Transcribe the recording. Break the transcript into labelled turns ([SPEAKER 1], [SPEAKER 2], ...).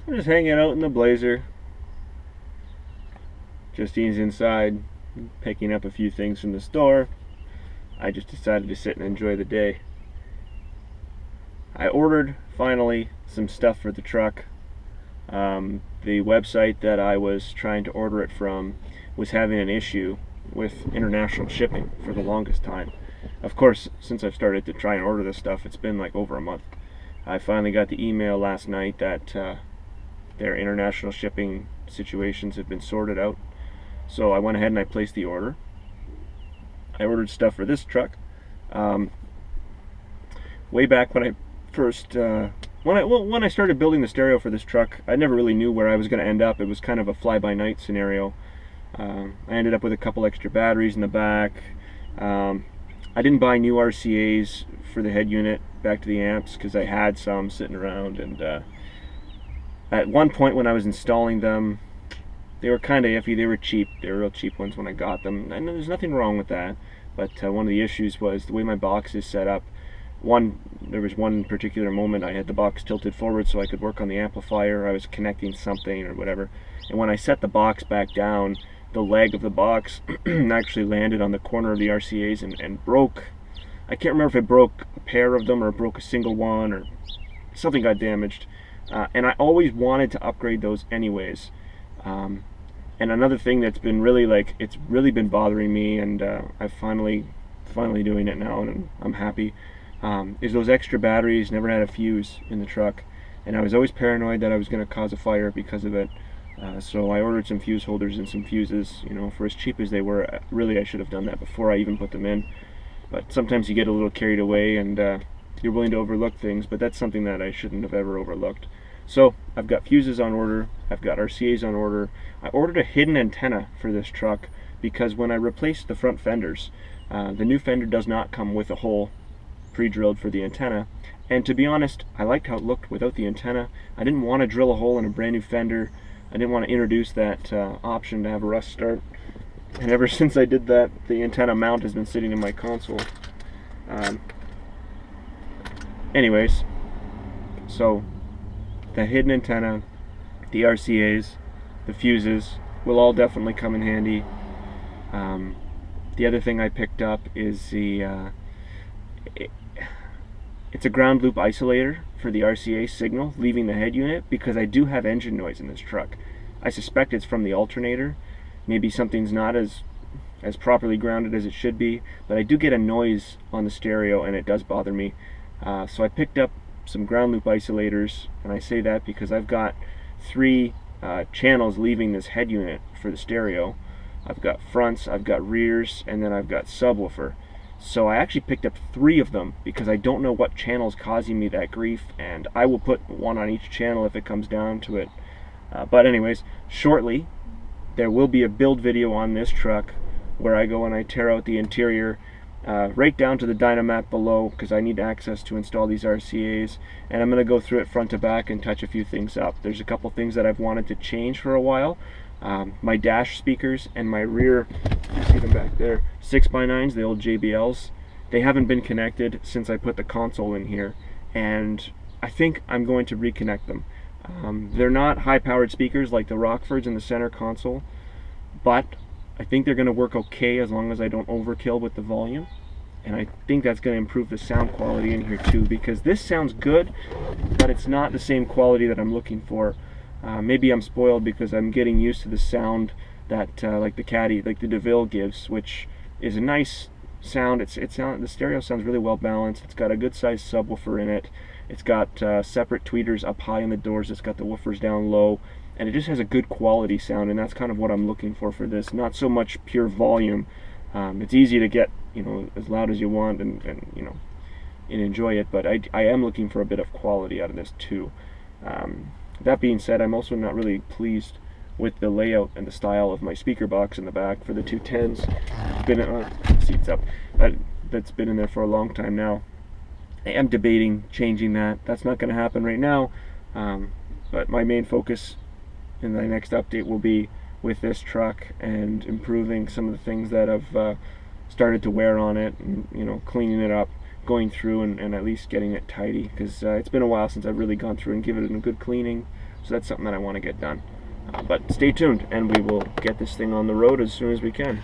[SPEAKER 1] I'm just hanging out in the Blazer. Justine's inside, picking up a few things from the store. I just decided to sit and enjoy the day. I ordered, finally, some stuff for the truck. The website that I was trying to order it from was having an issue with international shipping for the longest time. Of course, since I've started to try and order this stuff, it's been like over a month. I finally got the email last night that their international shipping situations have been sorted out. So I went ahead and I placed the order. I ordered stuff for this truck. Way back when I first, when I started building the stereo for this truck, I never really knew where I was going to end up. It was kind of a fly-by-night scenario. I ended up with a couple extra batteries in the back. I didn't buy new RCAs for the head unit back to the amps because I had some sitting around, and at one point when I was installing them, they were kind of iffy. They were cheap. They were real cheap ones when I got them. And there's nothing wrong with that, but one of the issues was the way my box is set up. There was one particular moment I had the box tilted forward so I could work on the amplifier. I was connecting something or whatever, and when I set the box back down, the leg of the box actually landed on the corner of the RCAs and broke. I can't remember if it broke a pair of them or it broke a single one or something got damaged. And I always wanted to upgrade those anyways. And another thing that's been really it's really been bothering me, and I'm finally doing it now, and I'm happy, is those extra batteries never had a fuse in the truck, and I was always paranoid that I was going to cause a fire because of it. So I ordered some fuse holders and some fuses, for as cheap as they were. Really, I should have done that before I even put them in. But sometimes you get a little carried away and you're willing to overlook things, but that's something that I shouldn't have ever overlooked. So I've got fuses on order, I've got RCAs on order. I ordered a hidden antenna for this truck because when I replaced the front fenders, the new fender does not come with a hole pre-drilled for the antenna. And to be honest, I liked how it looked without the antenna. I didn't want to drill a hole in a brand new fender. I didn't want to introduce that option to have a rust start. And ever since I did that, the antenna mount has been sitting in my console. Anyways, so the hidden antenna, the RCAs, the fuses will all definitely come in handy. The other thing I picked up is it's a ground loop isolator for the RCA signal leaving the head unit, because I do have engine noise in this truck. I suspect it's from the alternator. Maybe something's not as properly grounded as it should be, but I do get a noise on the stereo and it does bother me. So I picked up some ground loop isolators, and I say that because I've got 3 channels leaving this head unit for the stereo. I've got fronts, I've got rears, and then I've got subwoofer. So I actually picked up 3 of them because I don't know what channel's causing me that grief, and I will put one on each channel if it comes down to it. But anyways, shortly there will be a build video on this truck where I go and I tear out the interior right down to the dynamat below, because I need access to install these RCAs, and I'm going to go through it front to back and touch a few things up. There's a couple things that I've wanted to change for a while. My dash speakers and my rear, you see them back there, 6x9s, the old JBLs, they haven't been connected since I put the console in here, and I think I'm going to reconnect them. They're not high-powered speakers like the Rockfords in the center console, but I think they're going to work okay as long as I don't overkill with the volume, and I think that's going to improve the sound quality in here too, because this sounds good, but it's not the same quality that I'm looking for. Maybe I'm spoiled because I'm getting used to the sound that like the Caddy, like the DeVille gives, which is a nice sound. The stereo sounds really well balanced. It's got a good sized subwoofer in it. It's got separate tweeters up high in the doors. It's got the woofers down low, and it just has a good quality sound, and that's kind of what I'm looking for this. Not so much pure volume. It's easy to get as loud as you want and enjoy it, but I am looking for a bit of quality out of this too. That being said, I'm also not really pleased with the layout and the style of my speaker box in the back for the 210s. It's been seats up. That's been in there for a long time now. I am debating changing that. That's not going to happen right now, but my main focus in the next update will be with this truck and improving some of the things that have started to wear on it, and cleaning it up, going through and at least getting it tidy, because it's been a while since I've really gone through and given it a good cleaning. So that's something that I want to get done. But stay tuned, and we will get this thing on the road as soon as we can.